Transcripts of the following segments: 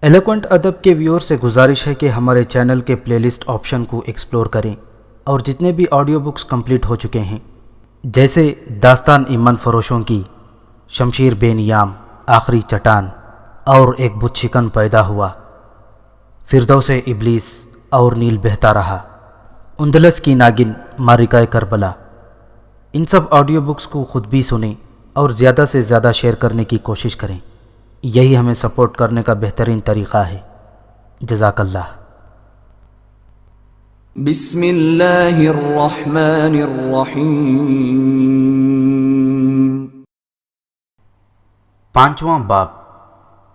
Eloquent ادب کے ویور سے گزارش ہے کہ ہمارے چینل کے پلے لسٹ آپشن کو ایکسپلور کریں اور جتنے بھی آڈیو بکس کمپلیٹ ہو چکے ہیں جیسے داستان ایمن فروشوں کی، شمشیر بے نیام، آخری چٹان اور ایک بت شکن پیدا ہوا، فردوس ابلیس اور نیل بہتا رہا، اندلس کی ناگن، مارکہ کربلا، ان سب آڈیو بکس کو خود بھی سنیں اور زیادہ سے زیادہ شیئر کرنے کی کوشش کریں۔ یہی ہمیں سپورٹ کرنے کا بہترین طریقہ ہے۔ جزاک اللہ۔ بسم اللہ الرحمن الرحیم۔ 5واں باب،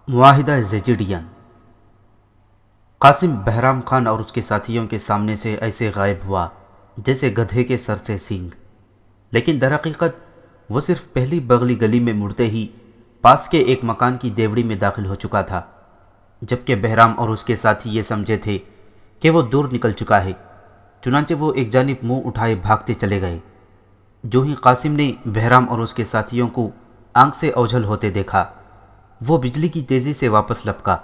معاہدہ زیجیڈین۔ قاسم بہرام خان اور اس کے ساتھیوں کے سامنے سے ایسے غائب ہوا جیسے گدھے کے سر سے سینگ، لیکن در حقیقت وہ صرف پہلی بغلی گلی میں مڑتے ہی پاس کے ایک مکان کی دیوڑی میں داخل ہو چکا تھا، جبکہ بہرام اور اس کے ساتھی یہ سمجھے تھے کہ وہ دور نکل چکا ہے، چنانچہ وہ ایک جانب منہ اٹھائے بھاگتے چلے گئے۔ جو ہی قاسم نے بہرام اور اس کے ساتھیوں کو آنکھ سے اوجھل ہوتے دیکھا، وہ بجلی کی تیزی سے واپس لپکا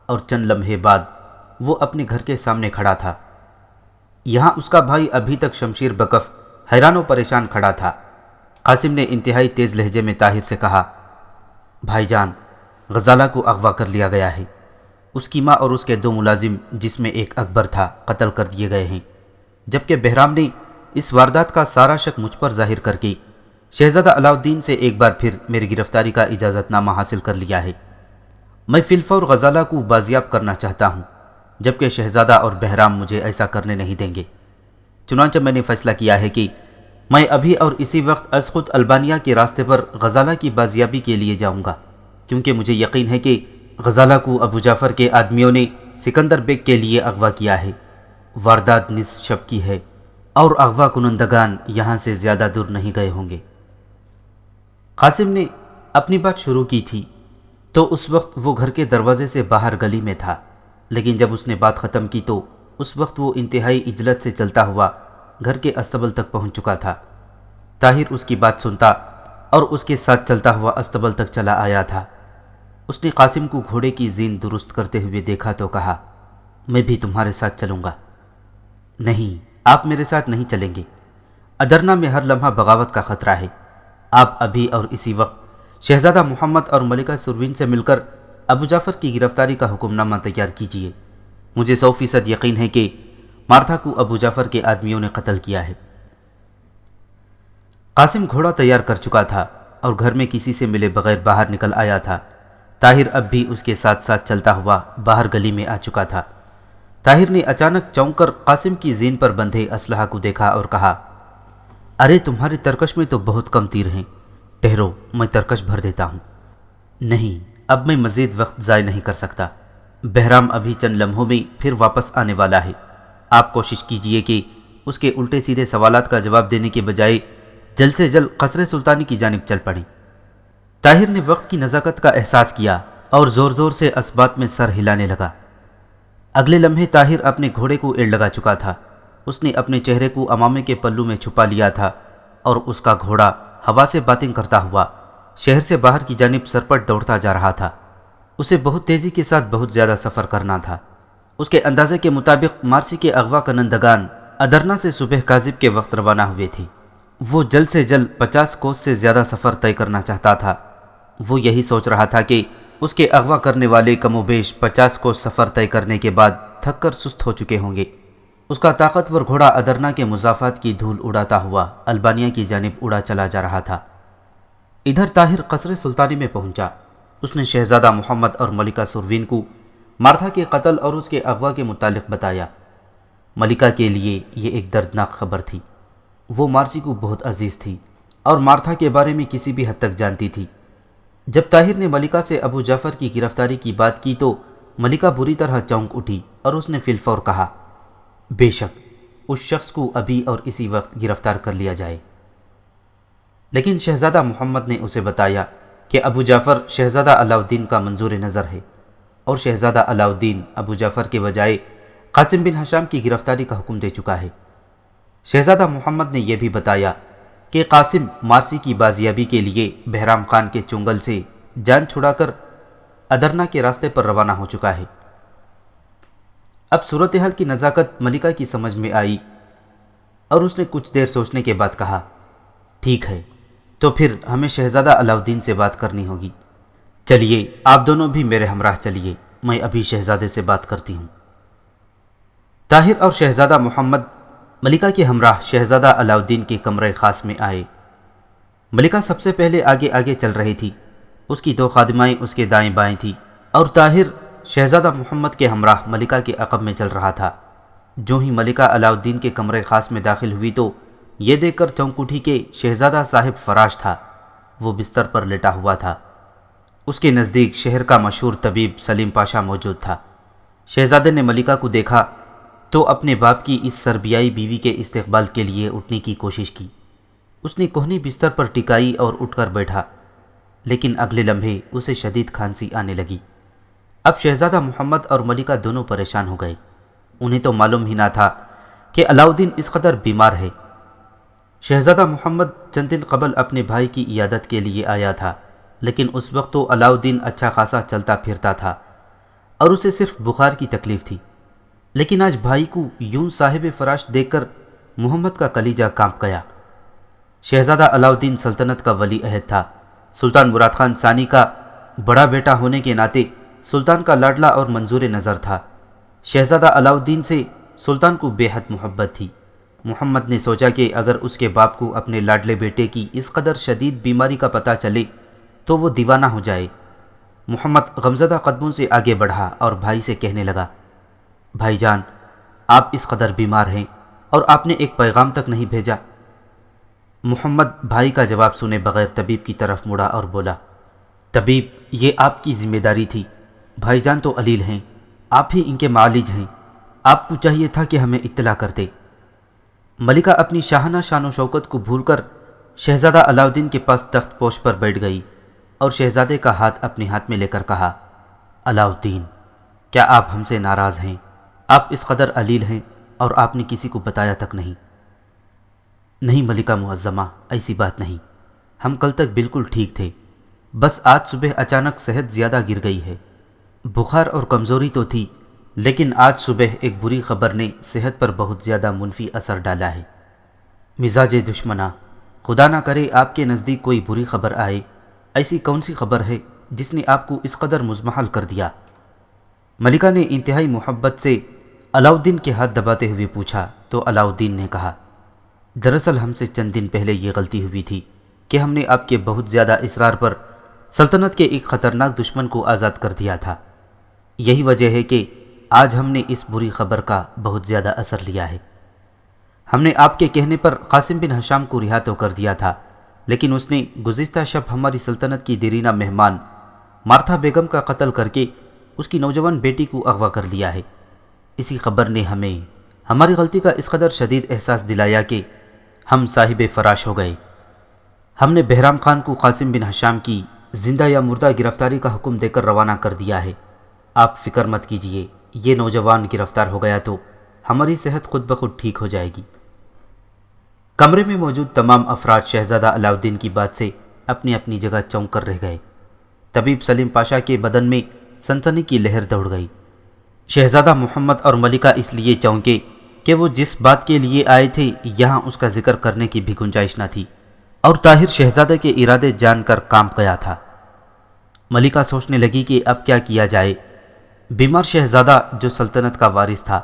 اور چند لمحے بعد وہ اپنے گھر کے سامنے کھڑا تھا۔ یہاں اس کا بھائی ابھی تک شمشیر بکف حیران و پریشان کھڑا تھا۔ قاسم نے انتہائی تیز لہجے میں طاہر سے کہا، بھائی جان، غزالہ کو اغوا کر لیا گیا ہے۔ اس کی ماں اور اس کے 2 ملازم جس میں ایک اکبر تھا قتل کر دیے گئے ہیں، جبکہ بہرام نے اس واردات کا سارا شک مجھ پر ظاہر کر کے شہزادہ علاؤالدین سے ایک بار پھر میری گرفتاری کا اجازت نامہ حاصل کر لیا ہے۔ میں فی الفور غزالہ کو بازیاب کرنا چاہتا ہوں، جبکہ شہزادہ اور بہرام مجھے ایسا کرنے نہیں دیں گے۔ چنانچہ میں نے فیصلہ کیا ہے کہ میں ابھی اور اسی وقت از خود البانیہ کے راستے پر غزالہ کی بازیابی کے لیے جاؤں گا، کیونکہ مجھے یقین ہے کہ غزالہ کو ابو جعفر کے آدمیوں نے سکندر بیگ کے لیے اغوا کیا ہے۔ واردات نصف شب کی ہے اور اغوا کنندگان یہاں سے زیادہ دور نہیں گئے ہوں گے۔ قاسم نے اپنی بات شروع کی تھی تو اس وقت وہ گھر کے دروازے سے باہر گلی میں تھا، لیکن جب اس نے بات ختم کی تو اس وقت وہ انتہائی عجلت سے چلتا ہوا گھر کے استبل تک پہنچ چکا تھا۔ طاہر اس کی بات سنتا اور اس کے ساتھ چلتا ہوا استبل تک چلا آیا تھا۔ اس نے قاسم کو گھوڑے کی زین درست کرتے ہوئے دیکھا تو کہا، میں بھی تمہارے ساتھ چلوں گا۔ نہیں، آپ میرے ساتھ نہیں چلیں گے۔ ادرنا میں ہر لمحہ بغاوت کا خطرہ ہے۔ آپ ابھی اور اسی وقت شہزادہ محمد اور ملکہ سروین سے مل کر ابو جعفر کی گرفتاری کا حکم نامہ تیار کیجیے۔ مجھے 100% یقین ہے کہ مارتھا کو ابو جعفر کے آدمیوں نے قتل کیا ہے۔ قاسم گھوڑا تیار کر چکا تھا اور گھر میں کسی سے ملے بغیر باہر نکل آیا تھا۔ طاہر اب بھی اس کے ساتھ ساتھ چلتا ہوا باہر گلی میں آ چکا تھا۔ طاہر نے اچانک چونک کر قاسم کی زین پر بندھے اسلحہ کو دیکھا اور کہا، ارے تمہارے ترکش میں تو بہت کم تیر ہیں، ٹھہرو میں ترکش بھر دیتا ہوں۔ نہیں، اب میں مزید وقت ضائع نہیں کر سکتا۔ بہرام ابھی چند لمحوں میں پھر واپس آنے والا ہے۔ آپ کوشش کیجئے کہ اس کے الٹے سیدھے سوالات کا جواب دینے کے بجائے جلد سے جلد قصر سلطانی کی جانب چل پڑیں۔ طاہر نے وقت کی نزاکت کا احساس کیا اور زور زور سے اسبات میں سر ہلانے لگا۔ اگلے لمحے طاہر اپنے گھوڑے کو ایڑ لگا چکا تھا۔ اس نے اپنے چہرے کو عمامے کے پلو میں چھپا لیا تھا اور اس کا گھوڑا ہوا سے باتیں کرتا ہوا شہر سے باہر کی جانب سرپٹ دوڑتا جا رہا تھا۔ اسے بہت تیزی کے ساتھ بہت زیادہ سفر کرنا تھا۔ اس کے اندازے کے مطابق مارسی کے اغوا کنندگان ادرنا سے صبح کاذب کے وقت روانہ ہوئے تھے۔ وہ جلد سے جلد 50 کوس سے زیادہ سفر طے کرنا چاہتا تھا۔ وہ یہی سوچ رہا تھا کہ اس کے اغوا کرنے والے کم و بیش 50 کوس سفر طے کرنے کے بعد تھک کر سست ہو چکے ہوں گے۔ اس کا طاقتور گھوڑا ادرنا کے مضافات کی دھول اڑاتا ہوا البانیہ کی جانب اڑا چلا جا رہا تھا۔ ادھر طاہر قصر سلطانی میں پہنچا۔ اس نے شہزادہ محمد اور ملکہ سروین کو مارتھا کے قتل اور اس کے اغوا کے متعلق بتایا۔ ملکہ کے لیے یہ ایک دردناک خبر تھی۔ وہ مارسی کو بہت عزیز تھی اور مارتھا کے بارے میں کسی بھی حد تک جانتی تھی۔ جب طاہر نے ملکہ سے ابو جعفر کی گرفتاری کی بات کی تو ملکہ بری طرح چونک اٹھی اور اس نے فی الفور کہا، بے شک اس شخص کو ابھی اور اسی وقت گرفتار کر لیا جائے۔ لیکن شہزادہ محمد نے اسے بتایا کہ ابو جعفر شہزادہ علاؤالدین کا منظور نظر ہے اور شہزادہ علاؤالدین ابو جعفر کے بجائے قاسم بن ہشام کی گرفتاری کا حکم دے چکا ہے۔ شہزادہ محمد نے یہ بھی بتایا کہ قاسم مارسی کی بازیابی کے لیے بہرام خان کے چنگل سے جان چھڑا کر ادرنا کے راستے پر روانہ ہو چکا ہے۔ اب صورتحال کی نزاکت ملکہ کی سمجھ میں آئی اور اس نے کچھ دیر سوچنے کے بعد کہا، ٹھیک ہے، تو پھر ہمیں شہزادہ علاؤالدین سے بات کرنی ہوگی۔ چلیے آپ دونوں بھی میرے ہمراہ چلیے، میں ابھی شہزادے سے بات کرتی ہوں۔ طاہر اور شہزادہ محمد ملکہ کے ہمراہ شہزادہ علاؤالدین کے کمرے خاص میں آئے۔ ملکہ سب سے پہلے آگے آگے چل رہی تھی، اس کی 2 خادمائیں اس کے دائیں بائیں تھیں اور طاہر شہزادہ محمد کے ہمراہ ملکہ کے عقب میں چل رہا تھا۔ جو ہی ملکہ علاؤالدین کے کمرے خاص میں داخل ہوئی تو یہ دیکھ کر چونک اٹھی کہ شہزادہ صاحب فراش تھا، وہ بستر پر لیٹا ہوا تھا۔ اس کے نزدیک شہر کا مشہور طبیب سلیم پاشا موجود تھا۔ شہزادے نے ملکہ کو دیکھا تو اپنے باپ کی اس سربیائی بیوی کے استقبال کے لیے اٹھنے کی کوشش کی۔ اس نے کوہنی بستر پر ٹکائی اور اٹھ کر بیٹھا، لیکن اگلے لمحے اسے شدید کھانسی آنے لگی۔ اب شہزادہ محمد اور ملکہ دونوں پریشان ہو گئے۔ انہیں تو معلوم ہی نہ تھا کہ علاؤالدین اس قدر بیمار ہے۔ شہزادہ محمد چند دن قبل اپنے بھائی کی عیادت کے لیے آیا تھا، لیکن اس وقت تو علاؤالدین اچھا خاصا چلتا پھرتا تھا اور اسے صرف بخار کی تکلیف تھی، لیکن آج بھائی کو یوں صاحب فراش دیکھ کر محمد کا کلیجہ کانپ گیا۔ شہزادہ علاؤالدین سلطنت کا ولی عہد تھا، سلطان مراد خان ثانی کا بڑا بیٹا ہونے کے ناطے سلطان کا لاڈلا اور منظور نظر تھا۔ شہزادہ علاؤالدین سے سلطان کو بے حد محبت تھی۔ محمد نے سوچا کہ اگر اس کے باپ کو اپنے لاڈلے بیٹے کی اس قدر شدید بیماری کا پتہ چلے تو وہ دیوانہ ہو جائے۔ محمد غمزدہ قدموں سے آگے بڑھا اور بھائی سے کہنے لگا، بھائی جان، آپ اس قدر بیمار ہیں اور آپ نے ایک پیغام تک نہیں بھیجا۔ محمد بھائی کا جواب سنے بغیر طبیب کی طرف مڑا اور بولا، طبیب، یہ آپ کی ذمہ داری تھی، بھائی جان تو علیل ہیں، آپ ہی ان کے معالج ہیں، آپ کو چاہیے تھا کہ ہمیں اطلاع کرتے۔ ملکہ اپنی شاہانہ شان و شوکت کو بھول کر شہزادہ علاؤالدین کے پاس تخت پوش پر بیٹھ گئی اور شہزادے کا ہاتھ اپنے ہاتھ میں لے کر کہا، علاؤالدین، کیا آپ ہم سے ناراض ہیں؟ آپ اس قدر علیل ہیں اور آپ نے کسی کو بتایا تک نہیں۔ نہیں ملکہ معظمہ، ایسی بات نہیں، ہم کل تک بالکل ٹھیک تھے، بس آج صبح اچانک صحت زیادہ گر گئی ہے۔ بخار اور کمزوری تو تھی، لیکن آج صبح ایک بری خبر نے صحت پر بہت زیادہ منفی اثر ڈالا ہے۔ مزاج دشمنا، خدا نہ کرے آپ کے نزدیک کوئی بری خبر آئے، ایسی کون سی خبر ہے جس نے آپ کو اس قدر مزمحل کر دیا؟ ملکہ نے انتہائی محبت سے علاؤالدین کے ہاتھ دباتے ہوئے پوچھا تو علاؤالدین نے کہا، دراصل ہم سے چند دن پہلے یہ غلطی ہوئی تھی کہ ہم نے آپ کے بہت زیادہ اصرار پر سلطنت کے ایک خطرناک دشمن کو آزاد کر دیا تھا۔ یہی وجہ ہے کہ آج ہم نے اس بری خبر کا بہت زیادہ اثر لیا ہے۔ ہم نے آپ کے کہنے پر قاسم بن ہشام کو رہا تو کر دیا تھا، لیکن اس نے گزشتہ شب ہماری سلطنت کی دیرینہ مہمان مارتھا بیگم کا قتل کر کے اس کی نوجوان بیٹی کو اغوا کر لیا ہے۔ اسی خبر نے ہمیں ہماری غلطی کا اس قدر شدید احساس دلایا کہ ہم صاحب فراش ہو گئے۔ ہم نے بہرام خان کو قاسم بن ہشام کی زندہ یا مردہ گرفتاری کا حکم دے کر روانہ کر دیا ہے۔ آپ فکر مت کیجیے، یہ نوجوان گرفتار ہو گیا تو ہماری صحت خود بخود ٹھیک ہو جائے گی۔ کمرے میں موجود تمام افراد شہزادہ علاؤالدین کی بات سے اپنی اپنی جگہ چونک کر رہ گئے۔ طبیب سلیم پاشا کے بدن میں سنسنی کی لہر دوڑ گئی۔ شہزادہ محمد اور ملکہ اس لیے چونکے کہ وہ جس بات کے لیے آئے تھے یہاں اس کا ذکر کرنے کی بھی گنجائش نہ تھی، اور طاہر شہزادے کے ارادے جان کر کانپ گیا تھا۔ ملکہ سوچنے لگی کہ اب کیا کیا جائے۔ بیمار شہزادہ جو سلطنت کا وارث تھا،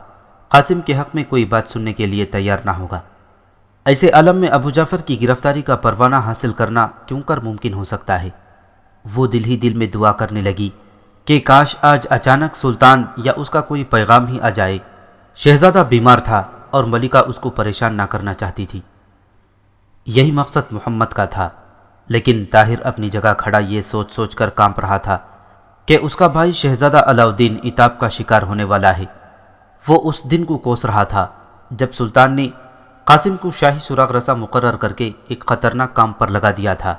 قاسم کے حق میں کوئی بات سننے کے لیے تیار نہ ہوگا۔ ایسے عالم میں ابو جعفر کی گرفتاری کا پروانہ حاصل کرنا کیوں کر ممکن ہو سکتا ہے؟ وہ دل ہی دل میں دعا کرنے لگی کہ کاش آج اچانک سلطان یا اس کا کوئی پیغام ہی آ جائے۔ شہزادہ بیمار تھا اور ملکہ اس کو پریشان نہ کرنا چاہتی تھی۔ یہی مقصد محمد کا تھا، لیکن طاہر اپنی جگہ کھڑا یہ سوچ سوچ کر کانپ رہا تھا کہ اس کا بھائی شہزادہ علاؤالدین عتاب کا شکار ہونے والا ہے۔ وہ اس دن کو کوس رہا تھا جب سلطان نے قاسم کو شاہی سراغ رسا مقرر کر کے ایک خطرناک کام پر لگا دیا تھا۔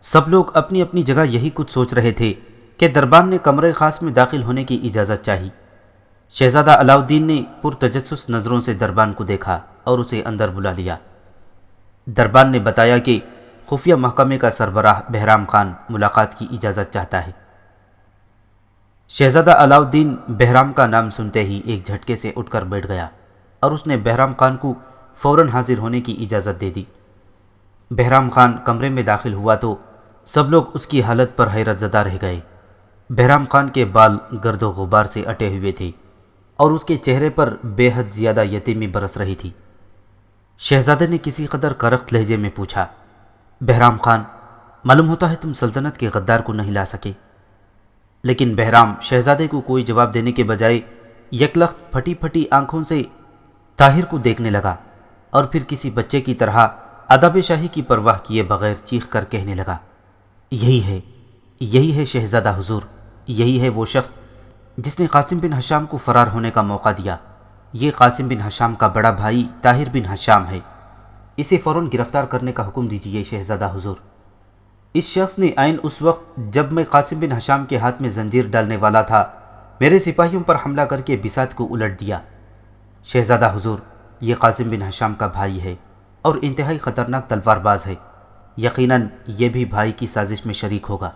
سب لوگ اپنی اپنی جگہ یہی کچھ سوچ رہے تھے کہ دربان نے کمرے خاص میں داخل ہونے کی اجازت چاہی۔ شہزادہ علاؤالدین نے پرتجسس نظروں سے دربان کو دیکھا اور اسے اندر بلا لیا۔ دربان نے بتایا کہ خفیہ محکمے کا سربراہ بہرام خان ملاقات کی اجازت چاہتا ہے۔ شہزادہ علاؤالدین بہرام کا نام سنتے ہی ایک جھٹکے سے اٹھ کر بیٹھ گیا اور اس نے بہرام خان کو فوراً حاضر ہونے کی اجازت دے دی۔ بہرام خان کمرے میں داخل ہوا تو سب لوگ اس کی حالت پر حیرت زدہ رہ گئے۔ بہرام خان کے بال گرد و غبار سے اٹے ہوئے تھے اور اس کے چہرے پر بے حد زیادہ یتیمی برس رہی تھی۔ شہزادے نے کسی قدر کرخت لہجے میں پوچھا، بہرام خان، معلوم ہوتا ہے تم سلطنت کے غدار کو نہیں لا سکے۔ لیکن بہرام شہزادے کو کوئی جواب دینے کے بجائے یکلخت پھٹی پھٹی آنکھوں سے طاہر کو دیکھنے لگا اور پھر کسی بچے کی طرح ادب شاہی کی پرواہ کیے بغیر چیخ کر کہنے لگا، یہی ہے شہزادہ حضور، یہی ہے وہ شخص جس نے قاسم بن ہشام کو فرار ہونے کا موقع دیا۔ یہ قاسم بن ہشام کا بڑا بھائی طاہر بن ہشام ہے، اسے فوراً گرفتار کرنے کا حکم دیجیے شہزادہ حضور۔ اس شخص نے عین اس وقت جب میں قاسم بن ہشام کے ہاتھ میں زنجیر ڈالنے والا تھا میرے سپاہیوں پر حملہ کر کے بساط کو الٹ دیا۔ شہزادہ حضور، یہ قاسم بن ہشام کا بھائی ہے اور انتہائی خطرناک تلوار باز ہے، یقیناً یہ بھی بھائی کی سازش میں شریک ہوگا۔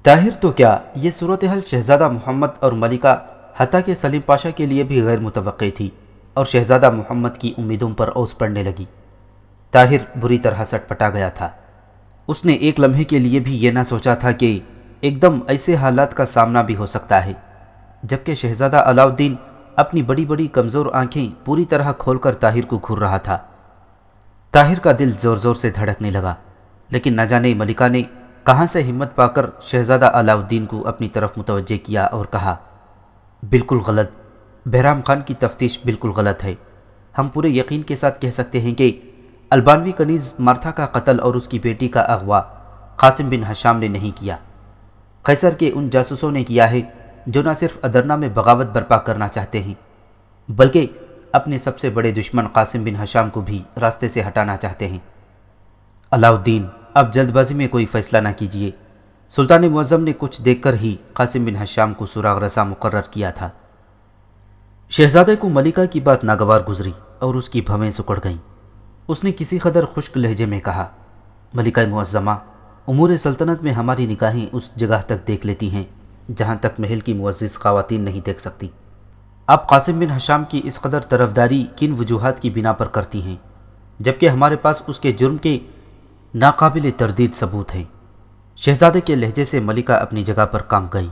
طاہر تو کیا، یہ صورتحال شہزادہ محمد اور ملکہ حتیٰ کہ سلیم پاشا کے لیے بھی غیر متوقع تھی اور شہزادہ محمد کی امیدوں پر اوس پڑنے لگی۔ طاہر بری طرح سٹ پٹا گیا تھا۔ اس نے ایک لمحے کے لیے بھی یہ نہ سوچا تھا کہ ایک دم ایسے حالات کا سامنا بھی ہو سکتا ہے، جبکہ شہزادہ علاؤالدین اپنی بڑی بڑی کمزور آنکھیں پوری طرح کھول کر طاہر کو گھور رہا تھا۔ طاہر کا دل زور زور سے دھڑکنے لگا، لیکن نہ جانے ملکہ نے کہاں سے ہمت پا کر شہزادہ علاؤالدین کو اپنی طرف متوجہ کیا اور کہا، بالکل غلط، بہرام خان کی تفتیش بالکل غلط ہے۔ ہم پورے یقین کے ساتھ کہہ سکتے ہیں کہ البانوی کنیز مارتھا کا قتل اور اس کی بیٹی کا اغوا قاسم بن ہشام نے نہیں کیا، قیصر کے ان جاسوسوں نے کیا ہے جو نہ صرف ادرنا میں بغاوت برپا کرنا چاہتے ہیں بلکہ اپنے سب سے بڑے دشمن قاسم بن ہشام کو بھی راستے سے ہٹانا چاہتے ہیں۔ علاؤالدین، اب جلد بازی میں کوئی فیصلہ نہ کیجیے۔ سلطان معظم نے کچھ دیکھ کر ہی قاسم بن ہشام کو سراغ رساں مقرر کیا تھا۔ شہزادے کو ملکہ کی بات ناگوار گزری اور اس کی بھویں سکڑ گئیں۔ اس نے کسی قدر خشک لہجے میں کہا، ملکہ معظمہ، امور سلطنت میں ہماری نگاہیں اس جگہ تک دیکھ لیتی ہیں جہاں تک محل کی معزز خواتین نہیں دیکھ سکتی۔ آپ قاسم بن ہشام کی اس قدر طرفداری کن وجوہات کی بنا پر کرتی ہیں، جبکہ ہمارے پاس اس کے جرم کے ناقابل تردید ثبوت ہیں۔ شہزادے کے لہجے سے ملکہ اپنی جگہ پر کانپ گئی۔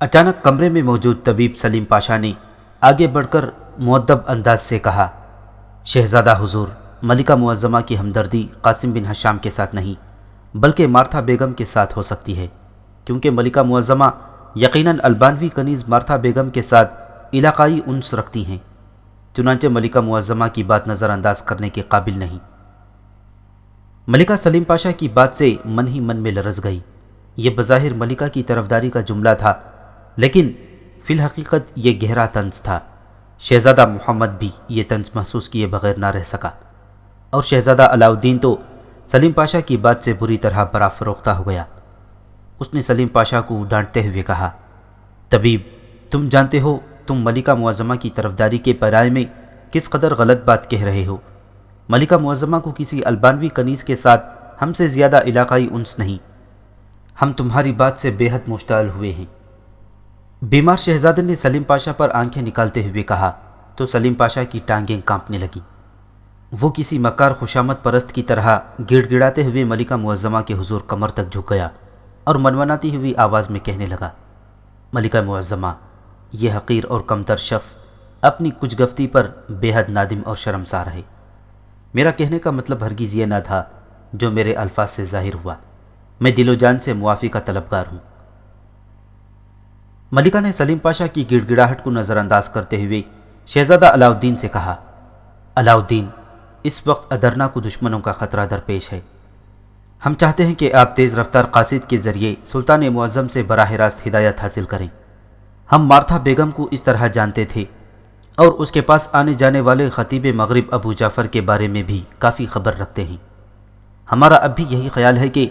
اچانک کمرے میں موجود طبیب سلیم پاشا نے آگے بڑھ کر مؤدب انداز سے کہا، شہزادہ حضور، ملکہ معظمہ کی ہمدردی قاسم بن ہشام کے ساتھ نہیں بلکہ مارتھا بیگم کے ساتھ ہو سکتی ہے، کیونکہ ملکہ معظمہ یقیناً البانوی کنیز مارتھا بیگم کے ساتھ علاقائی انس رکھتی ہیں، چنانچہ ملکہ معظمہ کی بات نظر انداز کرنے کے قابل نہیں۔ ملکہ سلیم پاشا کی بات سے من ہی من میں لرز گئی۔ یہ بظاہر ملکہ کی طرفداری کا جملہ تھا، لیکن فی الحقیقت یہ گہرا طنز تھا۔ شہزادہ محمد بھی یہ طنز محسوس کیے بغیر نہ رہ سکا، اور شہزادہ علاؤالدین تو سلیم پاشا کی بات سے بری طرح برافروختہ ہو گیا۔ اس نے سلیم پاشا کو ڈانٹتے ہوئے کہا، طبیب، تم جانتے ہو تم ملکہ معظمہ کی طرفداری کے پیرائے میں کس قدر غلط بات کہہ رہے ہو۔ ملکہ معظمہ کو کسی البانوی کنیز کے ساتھ ہم سے زیادہ علاقائی انس نہیں۔ ہم تمہاری بات سے بے حد مشتعل ہوئے ہیں۔ بیمار شہزادے نے سلیم پاشا پر آنکھیں نکالتے ہوئے کہا تو سلیم پاشا کی ٹانگیں کانپنے لگیں۔ وہ کسی مکار خوشامد پرست کی طرح گڑ گڑاتے ہوئے ملکہ معظمہ کے حضور کمر تک جھک گیا اور منمناتی ہوئی آواز میں کہنے لگا، ملکہ معظمہ، یہ حقیر اور کمتر شخص اپنی کچھ گفتی پر بے حد نادم اور شرمسار ہے۔ میرا کہنے کا مطلب ہرگز یہ نہ تھا جو میرے الفاظ سے ظاہر ہوا۔ میں دل و جان سے معافی کا طلبگار ہوں۔ ملکہ نے سلیم پاشا کی گڑ گڑاہٹ کو نظر انداز کرتے ہوئے شہزادہ علاؤالدین سے کہا، علاؤالدین، اس وقت ادرنا کو دشمنوں کا خطرہ درپیش ہے۔ ہم چاہتے ہیں کہ آپ تیز رفتار قاصد کے ذریعے سلطان معظم سے براہ راست ہدایت حاصل کریں۔ ہم مارتھا بیگم کو اس طرح جانتے تھے اور اس کے پاس آنے جانے والے خطیب مغرب ابو جعفر کے بارے میں بھی کافی خبر رکھتے ہیں۔ ہمارا اب بھی یہی خیال ہے کہ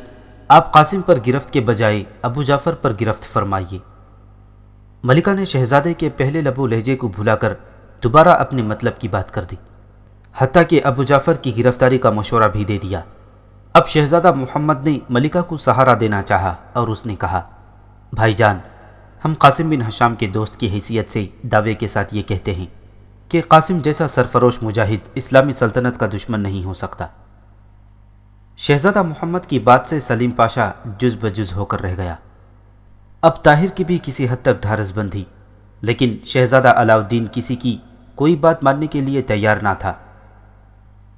آپ قاسم پر گرفت کے بجائے ابو جعفر پر گرفت فرمائیے۔ ملکہ نے شہزادے کے پہلے لب و لہجے کو بھلا کر دوبارہ اپنے مطلب کی بات کر دی، حتیٰ کہ ابو جعفر کی گرفتاری کا مشورہ بھی دے دیا۔ اب شہزادہ محمد نے ملکہ کو سہارا دینا چاہا اور اس نے کہا، بھائی جان، ہم قاسم بن حشام کے دوست کی حیثیت سے دعوے کے ساتھ یہ کہتے ہیں کہ قاسم جیسا سرفروش مجاہد اسلامی سلطنت کا دشمن نہیں ہو سکتا۔ شہزادہ محمد کی بات سے سلیم پاشا جز بجز ہو کر رہ گیا۔ اب طاہر کی بھی کسی حد تک ڈھارس بندھی، لیکن شہزادہ علاؤالدین کسی کی کوئی بات ماننے کے لیے تیار نہ تھا۔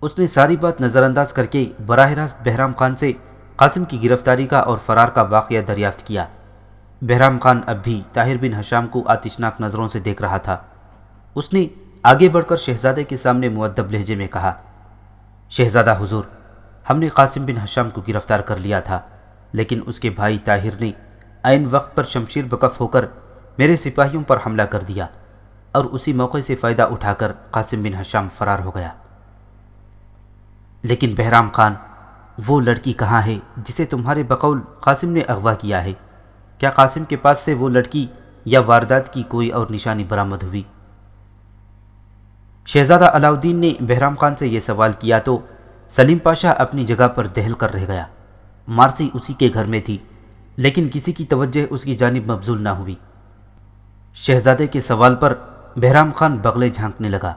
اس نے ساری بات نظر انداز کر کے براہ راست بہرام خان سے قاسم کی گرفتاری کا اور فرار کا واقعہ دریافت کیا۔ بہرام خان اب بھی طاہر بن حشام کو آتشناک نظروں سے دیکھ رہا تھا۔ اس نے آگے بڑھ کر شہزادے کے سامنے مؤدب لہجے میں کہا، شہزادہ حضور، ہم نے قاسم بن حشام کو گرفتار کر لیا تھا، لیکن اس کے بھائی طاہر نے عین وقت پر شمشیر بکف ہو کر میرے سپاہیوں پر حملہ کر دیا اور اسی موقع سے فائدہ اٹھا کر قاسم بن حشام فرار ہو گیا۔ لیکن بہرام خان، وہ لڑکی کہاں ہے جسے تمہارے بقول قاسم نے اغوا کیا ہے؟ کیا قاسم کے پاس سے وہ لڑکی یا واردات کی کوئی اور نشانی برآمد ہوئی؟ شہزادہ علاؤالدین نے بہرام خان سے یہ سوال کیا تو سلیم پاشا اپنی جگہ پر دہل کر رہ گیا۔ مارسی اسی کے گھر میں تھی، لیکن کسی کی توجہ اس کی جانب مبذول نہ ہوئی۔ شہزادے کے سوال پر بہرام خان بغلے جھانکنے لگا۔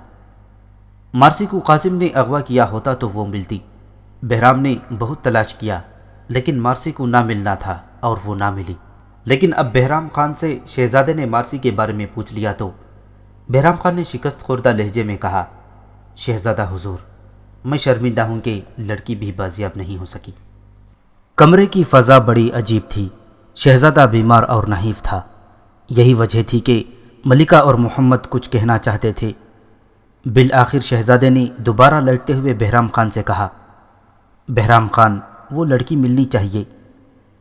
مارسی کو قاسم نے اغوا کیا ہوتا تو وہ ملتی۔ بہرام نے بہت تلاش کیا، لیکن مارسی کو نہ ملنا تھا اور وہ نہ ملی۔ لیکن اب بہرام خان سے شہزادے نے مارسی کے بارے میں پوچھ لیا تو بہرام خان نے شکست خوردہ لہجے میں کہا، شہزادہ حضور، میں شرمندہ ہوں کہ لڑکی بھی بازیاب نہیں ہو سکی۔ کمرے کی فضا بڑی عجیب تھی۔ شہزادہ بیمار اور نحیف تھا۔ یہی وجہ تھی کہ ملکہ اور محمد کچھ کہنا چاہتے تھے۔ بالآخر شہزادے نے دوبارہ لڑتے ہوئے بہرام خان سے کہا، بہرام خان، وہ لڑکی ملنی چاہیے۔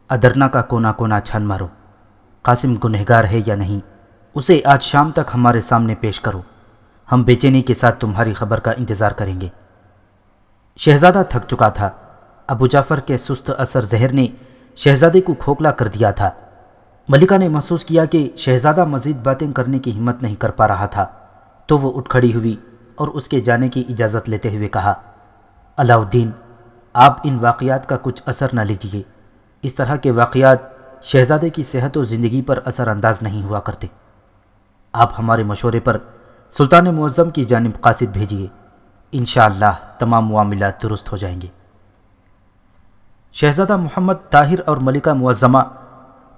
ادرنا کا کونا کونا چھان مارو۔ قاسم گنہگار ہے یا نہیں، اسے آج شام تک ہمارے سامنے پیش کرو۔ ہم بے چینی کے ساتھ تمہاری خبر کا انتظار کریں گے۔ شہزادہ تھک چکا تھا۔ ابو جعفر کے سست اثر زہر نے شہزادے کو کھوکھلا کر دیا تھا۔ ملکہ نے محسوس کیا کہ شہزادہ مزید باتیں کرنے کی ہمت نہیں کر پا رہا تھا، تو وہ اٹھ کھڑی ہوئی اور اس کے جانے کی اجازت لیتے ہوئے کہا، علاؤالدین، آپ ان واقعات کا کچھ اثر نہ لیجیے۔ اس طرح کے واقعات شہزادے کی صحت و زندگی پر اثر انداز نہیں ہوا کرتے۔ آپ ہمارے مشورے پر سلطان معظم کی جانب قاصد بھیجیے۔ انشاءاللہ تمام معاملات درست ہو جائیں گے۔ شہزادہ محمد، طاہر اور ملکہ معظمہ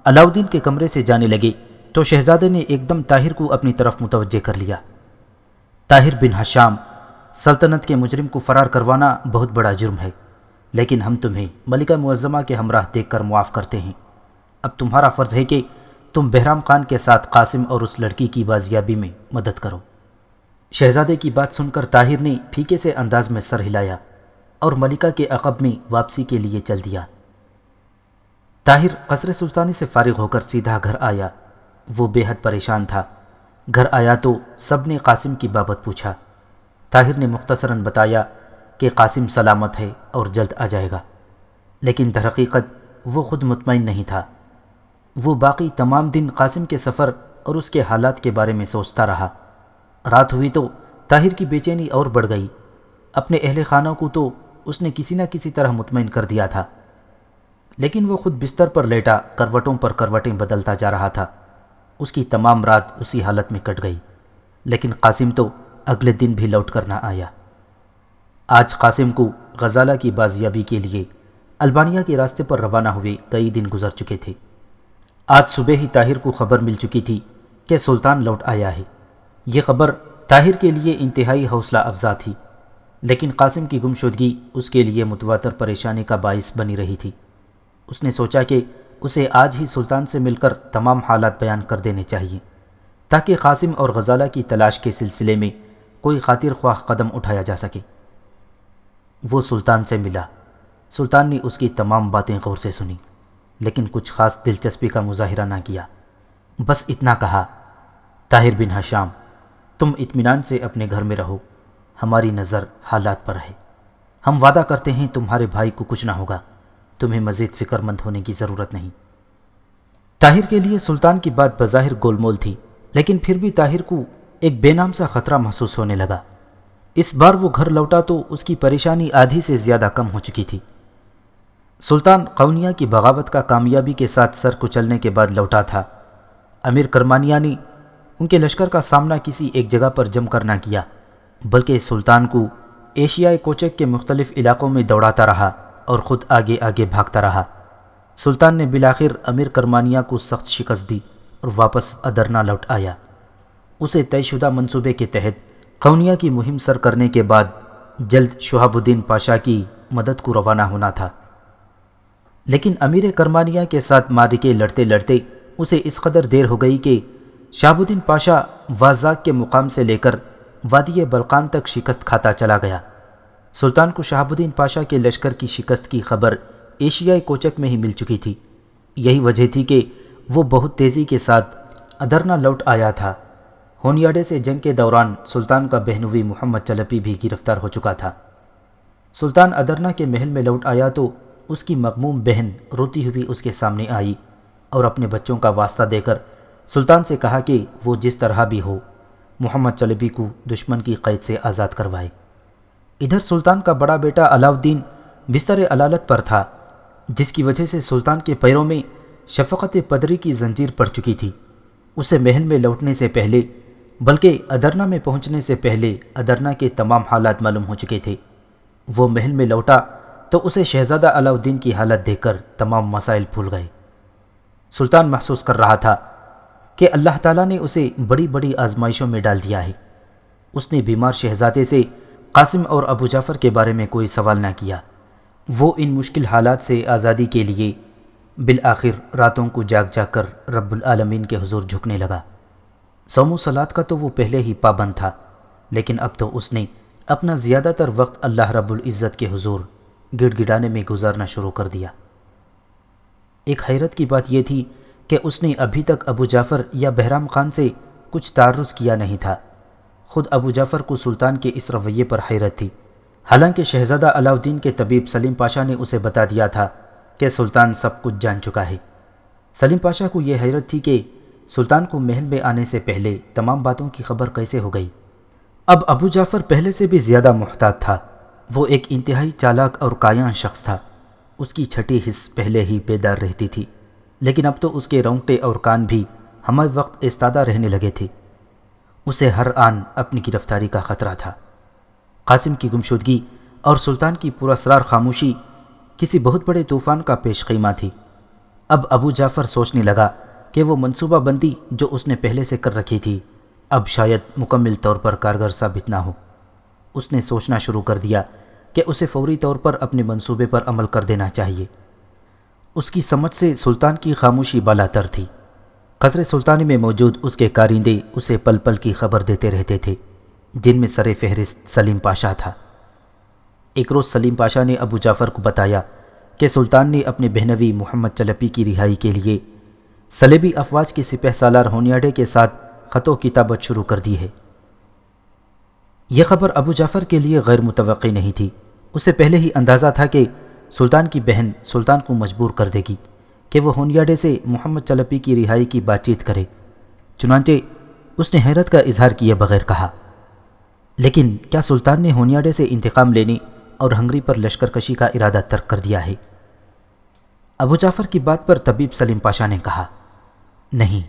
علاؤالدین کے کمرے سے جانے لگے تو شہزادے نے ایک دم طاہر کو اپنی طرف متوجہ کر لیا۔ طاہر بن حشام، سلطنت کے مجرم کو فرار کروانا بہت بڑا جرم ہے، لیکن ہم تمہیں ملکہ معظمہ کے ہمراہ دیکھ کر معاف کرتے ہیں۔ اب تمہارا فرض ہے کہ تم بہرام خان کے ساتھ قاسم اور اس لڑکی کی بازیابی میں مدد کرو۔ شہزادے کی بات سن کر طاہر نے پھیکے سے انداز میں سر ہلایا اور ملکہ کے عقب میں واپسی کے لیے چل دیا۔ طاہر قصر سلطانی سے فارغ ہو کر سیدھا گھر آیا۔ وہ بے حد پریشان تھا۔ گھر آیا تو سب نے قاسم کی بابت پوچھا۔ طاہر نے مختصراً بتایا کہ قاسم سلامت ہے اور جلد آ جائے گا، لیکن در حقیقت وہ خود مطمئن نہیں تھا۔ وہ باقی تمام دن قاسم کے سفر اور اس کے حالات کے بارے میں سوچتا رہا۔ رات ہوئی تو طاہر کی بے چینی اور بڑھ گئی۔ اپنے اہل خانہ کو تو اس نے کسی نہ کسی طرح مطمئن کر دیا تھا، لیکن وہ خود بستر پر لیٹا کروٹوں پر کروٹیں بدلتا جا رہا تھا۔ اس کی تمام رات اسی حالت میں کٹ گئی، لیکن قاسم تو اگلے دن بھی لوٹ کر نہ آیا۔ آج قاسم کو غزالہ کی بازیابی کے لیے البانیہ کے راستے پر روانہ ہوئے کئی دن گزر چکے تھے۔ آج صبح ہی طاہر کو خبر مل چکی تھی کہ سلطان لوٹ آیا ہے۔ یہ خبر طاہر کے لیے انتہائی حوصلہ افزا تھی، لیکن قاسم کی گمشدگی اس کے لیے متواتر پریشانی کا باعث بنی رہی تھی۔ اس نے سوچا کہ اسے آج ہی سلطان سے مل کر تمام حالات بیان کر دینے چاہیے، تاکہ قاسم اور غزالہ کی تلاش کے سلسلے میں کوئی خاطر خواہ قدم اٹھایا جا سکے۔ وہ سلطان سے ملا۔ سلطان نے اس کی تمام باتیں غور سے سنی، لیکن کچھ خاص دلچسپی کا مظاہرہ نہ کیا۔ بس اتنا کہا، طاہر بن حشام، تم اطمینان سے اپنے گھر میں رہو، ہماری نظر حالات پر ہے۔ ہم وعدہ کرتے ہیں تمہارے بھائی کو کچھ نہ ہوگا، تمہیں مزید فکر مند ہونے کی ضرورت نہیں۔ طاہر کے لیے سلطان کی بات بظاہر گول مول تھی، لیکن پھر بھی طاہر کو ایک بے نام سا خطرہ محسوس ہونے لگا۔ اس بار وہ گھر لوٹا تو اس کی پریشانی آدھی سے زیادہ کم ہو چکی تھی۔ سلطان قونیہ کی بغاوت کا کامیابی کے ساتھ سر کچلنے کے بعد لوٹا تھا۔ امیر کرمانیہ نے ان کے لشکر کا سامنا کسی ایک جگہ پر جم کر نہ کیا، بلکہ سلطان کو ایشیائے کوچک کے مختلف علاقوں میں دوڑاتا رہا اور خود آگے آگے بھاگتا رہا۔ سلطان نے بالآخر امیر کرمانیہ کو سخت شکست دی اور واپس ادرنا لوٹ آیا۔ اسے طے شدہ منصوبے کے تحت قونیہ کی مہم سر کرنے کے بعد جلد شہاب الدین پاشا کی مدد کو روانہ ہونا تھا، لیکن امیر کرمانیہ کے ساتھ معرکے لڑتے لڑتے اسے اس قدر دیر ہو گئی کہ شہاب الدین پاشا وازاک کے مقام سے لے کر وادی بلقان تک شکست کھاتا چلا گیا۔ سلطان کو شہاب الدین پاشا کے لشکر کی شکست کی خبر ایشیائے کوچک میں ہی مل چکی تھی۔ یہی وجہ تھی کہ وہ بہت تیزی کے ساتھ ادرنا لوٹ آیا تھا۔ ہونیاڈے سے جنگ کے دوران سلطان کا بہنوئی محمد چلپی بھی گرفتار ہو چکا تھا۔ سلطان ادرنا کے محل میں لوٹ آیا تو اس کی مغموم بہن روتی ہوئی اس کے سامنے آئی اور اپنے بچوں کا واسطہ دے کر سلطان سے کہا کہ وہ جس طرح بھی ہو محمد چلپی کو دشمن کی قید سے آزاد کروائے۔ ادھر سلطان کا بڑا بیٹا علاؤالدین بستر علالت پر تھا، جس کی وجہ سے سلطان کے پیروں میں شفقت پدری کی زنجیر پڑ چکی تھی۔ اسے محل میں لوٹنے سے پہلے بلکہ ادرنا میں پہنچنے سے پہلے ادرنا کے تمام حالات معلوم ہو چکے تھے۔ وہ محل میں لوٹا تو اسے شہزادہ علاؤالدین کی حالت دیکھ کر تمام مسائل بھول گئے۔ سلطان محسوس کر رہا تھا کہ اللہ تعالیٰ نے اسے بڑی بڑی آزمائشوں میں ڈال دیا ہے۔ اس نے بیمار شہزادے سے قاسم اور ابو جعفر کے بارے میں کوئی سوال نہ کیا۔ وہ ان مشکل حالات سے آزادی کے لیے بالآخر راتوں کو جاگ جاگ کر رب العالمین کے حضور جھکنے لگا۔ صوم و صلات کا تو وہ پہلے ہی پابند تھا، لیکن اب تو اس نے اپنا زیادہ تر وقت اللہ رب العزت کے حضور گڑ گڑانے میں گزارنا شروع کر دیا۔ ایک حیرت کی بات یہ تھی کہ اس نے ابھی تک ابو جعفر یا بہرام خان سے کچھ تعرض کیا نہیں تھا۔ خود ابو جعفر کو سلطان کے اس رویے پر حیرت تھی، حالانکہ شہزادہ علاؤالدین کے طبیب سلیم پاشا نے اسے بتا دیا تھا کہ سلطان سب کچھ جان چکا ہے۔ سلیم پاشا کو یہ حیرت تھی کہ سلطان کو محل میں آنے سے پہلے تمام باتوں کی خبر کیسے ہو گئی۔ اب ابو جعفر پہلے سے بھی زیادہ محتاط تھا۔ وہ ایک انتہائی چالاک اور کایاں شخص تھا۔ اس کی چھٹی حس پہلے ہی بیدار رہتی تھی، لیکن اب تو اس کے رونگٹے اور کان بھی ہمہ وقت ایستادہ رہنے لگے تھے۔ اسے ہر آن اپنی گرفتاری کا خطرہ تھا۔ قاسم کی گمشدگی اور سلطان کی پراسرار خاموشی کسی بہت بڑے طوفان کا پیش خیمہ تھی۔ اب ابو جعفر سوچنے لگا کہ وہ منصوبہ بندی جو اس نے پہلے سے کر رکھی تھی اب شاید مکمل طور پر کارگر ثابت نہ ہو۔ اس نے سوچنا شروع کر دیا کہ اسے فوری طور پر اپنے منصوبے پر عمل کر دینا چاہیے۔ اس کی سمجھ سے سلطان کی خاموشی بالاتر تھی۔ قصر سلطانی میں موجود اس کے کارندے اسے پل پل کی خبر دیتے رہتے تھے، جن میں سر فہرست سلیم پاشا تھا۔ ایک روز سلیم پاشا نے ابو جعفر کو بتایا کہ سلطان نے اپنے بہنوئی محمد چلپی کی رہائی کے لیے صلیبی افواج کے سپہ سالار ہونیاڈے کے ساتھ خط و کتابت شروع کر دی ہے۔ یہ خبر ابو جعفر کے لیے غیر متوقع نہیں تھی۔ اسے پہلے ہی اندازہ تھا کہ سلطان کی بہن سلطان کو مجبور کر دے گی کہ وہ ہونیاڈے سے محمد چلپی کی رہائی کی بات چیت کرے۔ چنانچہ اس نے حیرت کا اظہار کیے بغیر کہا، لیکن کیا سلطان نے ہونیاڈے سے انتقام لینے اور ہنگری پر لشکر کشی کا ارادہ ترک کر دیا ہے؟ ابو جعفر کی بات پر طبیب سلیم پاشا نے کہا، نہیں،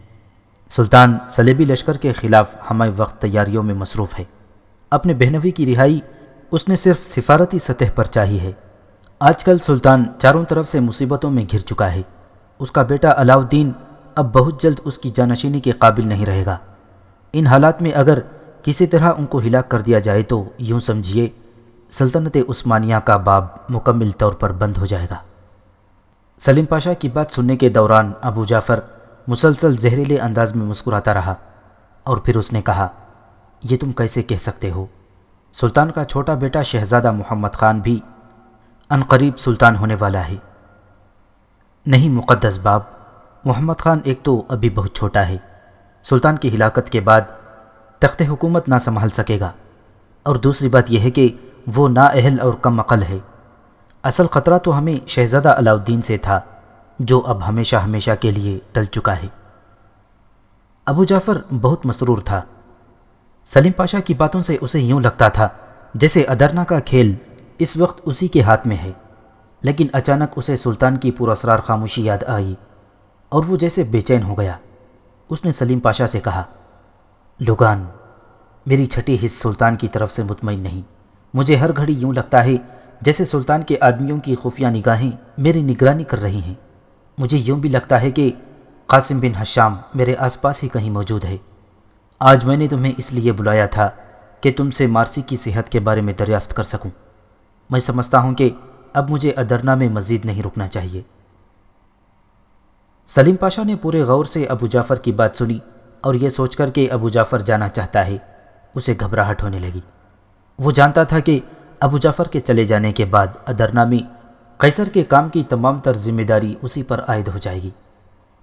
سلطان صلیبی لشکر کے خلاف ہمہ وقت تیاریوں میں مصروف ہے۔ اپنے بہنوئی کی رہائی اس نے صرف سفارتی سطح پر چاہی ہے۔ آج کل سلطان چاروں طرف سے مصیبتوں میں گھر چکا ہے۔ اس کا بیٹا علاؤالدین اب بہت جلد اس کی جانشینی کے قابل نہیں رہے گا۔ ان حالات میں اگر کسی طرح ان کو ہلاک کر دیا جائے تو یوں سمجھیے سلطنت عثمانیہ کا باب مکمل طور پر بند ہو جائے گا۔ سلیم پاشا کی بات سننے کے دوران ابو جعفر مسلسل زہریلے انداز میں مسکراتا رہا، اور پھر اس نے کہا، یہ تم کیسے کہہ سکتے ہو؟ سلطان کا چھوٹا بیٹا شہزادہ محمد خان بھی عنقریب سلطان ہونے والا ہے۔ نہیں مقدس باب، محمد خان ایک تو ابھی بہت چھوٹا ہے، سلطان کی ہلاکت کے بعد تخت حکومت نہ سنبھال سکے گا، اور دوسری بات یہ ہے کہ وہ نااہل اور کم عقل ہے۔ اصل خطرہ تو ہمیں شہزادہ علاؤالدین سے تھا، جو اب ہمیشہ ہمیشہ کے لیے ٹل چکا ہے۔ ابو جعفر بہت مسرور تھا۔ سلیم پاشا کی باتوں سے اسے یوں لگتا تھا جیسے ادرنا کا کھیل اس وقت اسی کے ہاتھ میں ہے، لیکن اچانک اسے سلطان کی پراسرار خاموشی یاد آئی اور وہ جیسے بے چین ہو گیا۔ اس نے سلیم پاشا سے کہا، لوگان، میری چھٹی حص سلطان کی طرف سے مطمئن نہیں۔ مجھے ہر گھڑی یوں لگتا ہے جیسے سلطان کے آدمیوں کی خفیہ نگاہیں میری نگرانی کر رہی ہیں۔ مجھے یوں بھی لگتا ہے کہ قاسم بن حشام میرے آس پاس ہی کہیں موجود ہے۔ آج میں نے تمہیں اس لیے بلایا تھا کہ تم سے مارسی کی صحت کے بارے میں دریافت کر سکوں۔ میں سمجھتا ہوں کہ اب مجھے ادرنا میں مزید نہیں رکنا چاہیے۔ سلیم پاشا نے پورے غور سے ابو جعفر کی بات سنی اور یہ سوچ کر کہ ابو جعفر جانا چاہتا ہے، اسے گھبراہٹ ہونے لگی۔ وہ جانتا تھا کہ ابو جعفر کے چلے جانے کے بعد ادرنا میں قیصر کے کام کی تمام تر ذمہ داری اسی پر عائد ہو جائے گی۔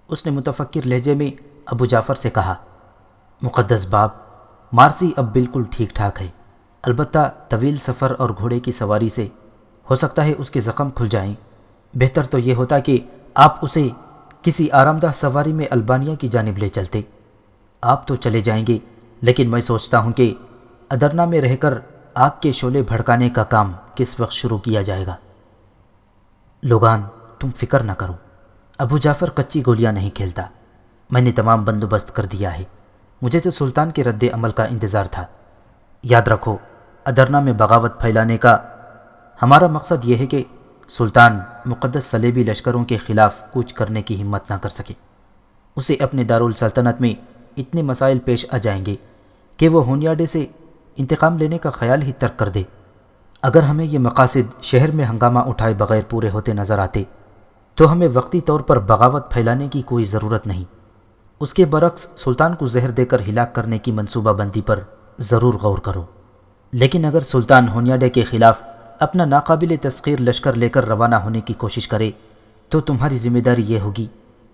اس نے متفکر لہجے میں ابو جعفر سے کہا، مقدس باپ، مارسی اب بالکل ٹھیک ٹھاک ہے، البتہ طویل سفر اور گھوڑے کی سواری سے ہو سکتا ہے اس کے زخم کھل جائیں۔ بہتر تو یہ ہوتا کہ آپ اسے کسی آرام دہ سواری میں البانیہ کی جانب لے چلتے۔ آپ تو چلے جائیں گے، لیکن میں سوچتا ہوں کہ ادرنا میں رہ کر آگ کے شعلے بھڑکانے کا کام کس وقت شروع کیا جائے گا۔ لوگان، تم فکر نہ کرو، ابو جعفر کچی گولیاں نہیں کھیلتا۔ میں نے تمام بندوبست کر دیا ہے۔ مجھے تو سلطان کے رد عمل کا انتظار تھا۔ یاد رکھو، ادرنا میں بغاوت پھیلانے کا ہمارا مقصد یہ ہے کہ سلطان مقدس صلیبی لشکروں کے خلاف کوچ کرنے کی ہمت نہ کر سکے۔ اسے اپنے دارالسلطنت میں اتنے مسائل پیش آ جائیں گے کہ وہ ہونیاڈے سے انتقام لینے کا خیال ہی ترک کر دے۔ اگر ہمیں یہ مقاصد شہر میں ہنگامہ اٹھائے بغیر پورے ہوتے نظر آتے تو ہمیں وقتی طور پر بغاوت پھیلانے کی کوئی ضرورت نہیں۔ اس کے برعکس سلطان کو زہر دے کر ہلاک کرنے کی منصوبہ بندی پر ضرور غور کرو۔ لیکن اگر سلطان ہونیاڈے کے خلاف اپنا ناقابل تسخیر لشکر لے کر روانہ ہونے کی کوشش کرے تو تمہاری ذمہ داری یہ ہوگی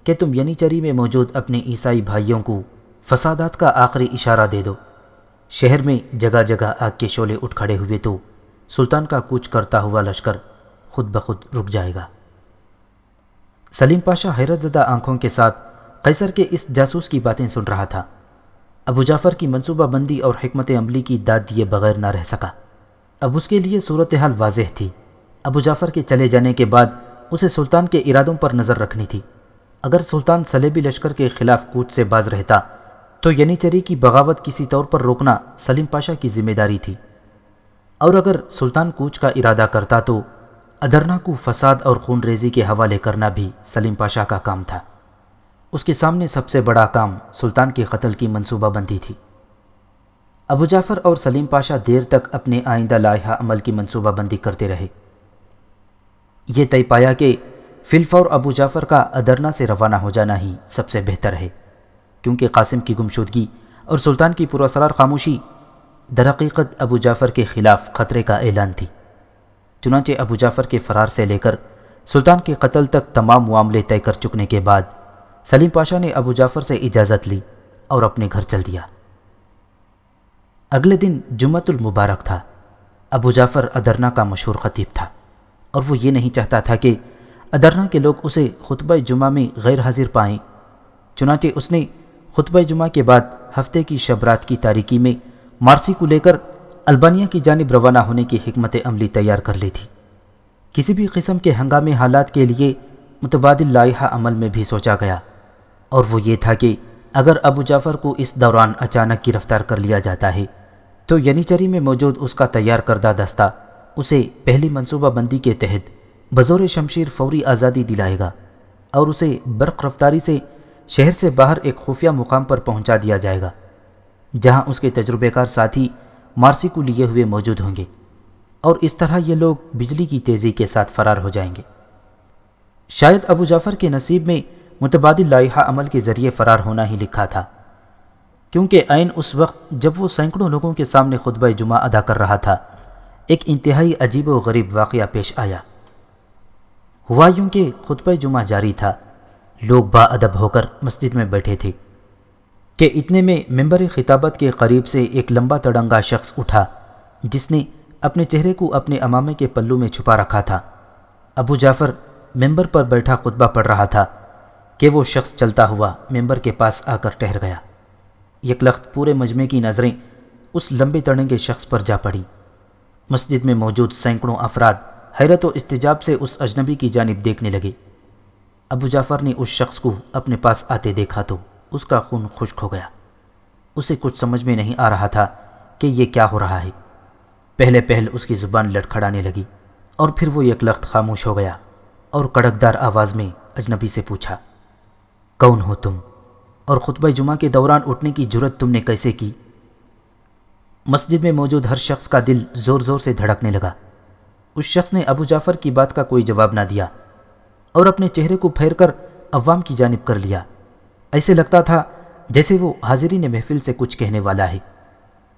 کہ تم ینیچری میں موجود اپنے عیسائی بھائیوں کو فسادات کا آخری اشارہ دے دو۔ شہر میں جگہ جگہ آگ کے شعلے اٹھ کھڑے ہوئے تو سلطان کا کوچ کرتا ہوا لشکر خود بخود رک جائے گا۔ سلیم پاشا حیرت زدہ آنکھوں کے ساتھ قیصر کے اس جاسوس کی باتیں سن رہا تھا۔ ابو جعفر کی منصوبہ بندی اور حکمت عملی کی داد دیے بغیر نہ رہ سکا۔ اب اس کے لیے صورتحال واضح تھی۔ ابو جعفر کے چلے جانے کے بعد اسے سلطان کے ارادوں پر نظر رکھنی تھی۔ اگر سلطان صلیبی لشکر کے خلاف کوچ سے باز رہتا تو ینیچری کی بغاوت کسی طور پر روکنا سلیم پاشا کی ذمہ داری تھی، اور اگر سلطان کوچ کا ارادہ کرتا تو ادرنا کو فساد اور خون ریزی کے حوالے کرنا بھی سلیم پاشا کا کام تھا۔ اس کے سامنے سب سے بڑا کام سلطان کے قتل کی منصوبہ بندی تھی۔ ابو جعفر اور سلیم پاشا دیر تک اپنے آئندہ لائحہ عمل کی منصوبہ بندی کرتے رہے۔ یہ طے پایا کہ فی الفور ابو جعفر کا ادرنا سے روانہ ہو جانا ہی سب سے بہتر ہے، کیونکہ قاسم کی گمشدگی اور سلطان کی پراسرار خاموشی درحقیقت ابو جعفر کے خلاف خطرے کا اعلان تھی۔ چنانچہ ابو جعفر کے فرار سے لے کر سلطان کے قتل تک تمام معاملے طے کر چکنے کے بعد سلیم پاشا نے ابو جعفر سے اجازت لی اور اپنے گھر چل دیا۔ اگلے دن جمعۃ المبارک تھا۔ ابو جعفر ادرنا کا مشہور خطیب تھا، اور وہ یہ نہیں چاہتا تھا کہ ادرنا کے لوگ اسے خطبہ جمعہ میں غیر حاضر پائیں۔ چنانچہ اس نے خطبہ جمعہ کے بعد ہفتے کی شب رات کی تاریکی میں مارسی کو لے کر البانیہ کی جانب روانہ ہونے کی حکمت عملی تیار کر لی تھی۔ کسی بھی قسم کے ہنگامی حالات کے لیے متبادل لائحہ عمل میں بھی سوچا گیا، اور وہ یہ تھا کہ اگر ابو جعفر کو اس دوران اچانک گرفتار کر لیا جاتا ہے تو ینیچری میں موجود اس کا تیار کردہ دستہ اسے پہلی منصوبہ بندی کے تحت بزور شمشیر فوری آزادی دلائے گا، اور اسے برق رفتاری سے شہر سے باہر ایک خفیہ مقام پر پہنچا دیا جائے گا، جہاں اس کے تجربے کار ساتھی مارسی کو لیے ہوئے موجود ہوں گے، اور اس طرح یہ لوگ بجلی کی تیزی کے ساتھ فرار ہو جائیں گے۔ شاید ابو جعفر کے نصیب میں متبادل لائحہ عمل کے ذریعے فرار ہونا ہی لکھا تھا، کیونکہ عین اس وقت جب وہ سینکڑوں لوگوں کے سامنے خطبہ جمعہ ادا کر رہا تھا، ایک انتہائی عجیب و غریب واقعہ پیش آیا۔ ہوا یوں کہ خطبہ جمعہ جاری تھا، لوگ با ادب ہو کر مسجد میں بیٹھے تھے کہ اتنے میں ممبر خطابت کے قریب سے ایک لمبا تڑنگا شخص اٹھا جس نے اپنے چہرے کو اپنے عمامے کے پلو میں چھپا رکھا تھا۔ ابو جعفر ممبر پر بیٹھا خطبہ پڑھ رہا تھا کہ وہ شخص چلتا ہوا ممبر کے پاس آ کر ٹھہر گیا۔ یکلخت پورے مجمع کی نظریں اس لمبے تڑنگے شخص پر جا پڑیں۔ مسجد میں موجود سینکڑوں افراد حیرت و استعجاب سے اس اجنبی کی جانب دیکھنے لگے۔ ابو جعفر نے اس شخص کو اپنے پاس آتے دیکھا تو اس کا خون خشک ہو گیا۔ اسے کچھ سمجھ میں نہیں آ رہا تھا کہ یہ کیا ہو رہا ہے۔ پہلے پہل اس کی زبان لڑکھڑانے لگی اور پھر وہ یک لخت خاموش ہو گیا اور کڑکدار آواز میں اجنبی سے پوچھا، کون ہو تم اور خطبہ جمعہ کے دوران اٹھنے کی جرت تم نے کیسے کی؟ مسجد میں موجود ہر شخص کا دل زور زور سے دھڑکنے لگا۔ اس شخص نے ابو جعفر کی بات کا کوئی جواب نہ دیا اور اپنے چہرے کو پھیر کر عوام کی جانب کر لیا۔ ایسے لگتا تھا جیسے وہ حاضرین محفل سے کچھ کہنے والا ہے۔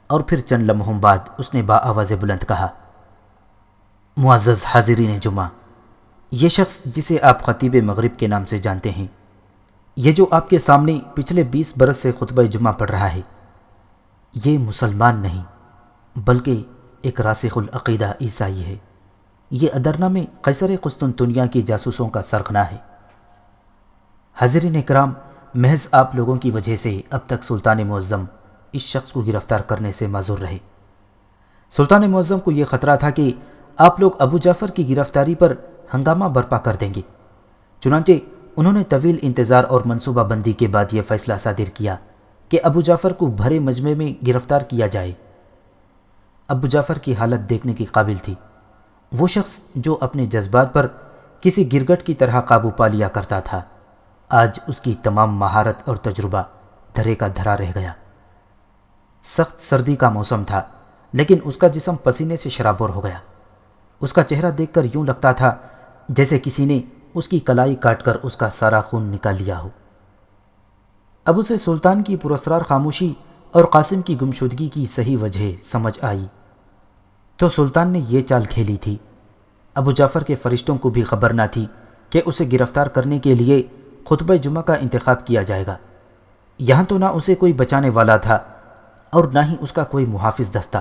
اور پھر چند لمحوں بعد اس نے آواز بلند کہا، معزز حاضرین جمعہ، یہ شخص جسے آپ خطیب مغرب کے نام سے جانتے ہیں، یہ جو آپ کے سامنے پچھلے 20 برس سے خطبہ جمعہ پڑھ رہا ہے، یہ مسلمان نہیں بلکہ ایک راسخ العقیدہ عیسائی ہے۔ یہ ادرنا میں قیصر قسطنطنیہ کی جاسوسوں کا سرغنہ ہے۔ حاضرین اکرام، محض آپ لوگوں کی وجہ سے اب تک سلطان معظم اس شخص کو گرفتار کرنے سے معذور رہے۔ سلطان معظم کو یہ خطرہ تھا کہ آپ لوگ ابو جعفر کی گرفتاری پر ہنگامہ برپا کر دیں گے، چنانچہ انہوں نے طویل انتظار اور منصوبہ بندی کے بعد یہ فیصلہ صادر کیا کہ ابو جعفر کو بھرے مجمع میں گرفتار کیا جائے۔ ابو جعفر کی حالت دیکھنے کی قابل تھی۔ وہ شخص جو اپنے جذبات پر کسی گرگٹ کی طرح قابو پا لیا کرتا تھا، آج اس کی تمام مہارت اور تجربہ دھرے کا دھرا رہ گیا۔ سخت سردی کا موسم تھا، لیکن اس کا جسم پسینے سے شرابور ہو گیا۔ اس کا چہرہ دیکھ کر یوں لگتا تھا جیسے کسی نے اس کی کلائی کاٹ کر اس کا سارا خون نکال لیا ہو۔ اب اسے سلطان کی پراسرار خاموشی اور قاسم کی گمشدگی کی صحیح وجہ سمجھ آئی۔ تو سلطان نے یہ چال کھیلی تھی۔ ابو جعفر کے فرشتوں کو بھی خبر نہ تھی کہ اسے گرفتار کرنے کے لیے خطبہ جمعہ کا انتخاب کیا جائے گا۔ یہاں تو نہ اسے کوئی بچانے والا تھا اور نہ ہی اس کا کوئی محافظ دستہ۔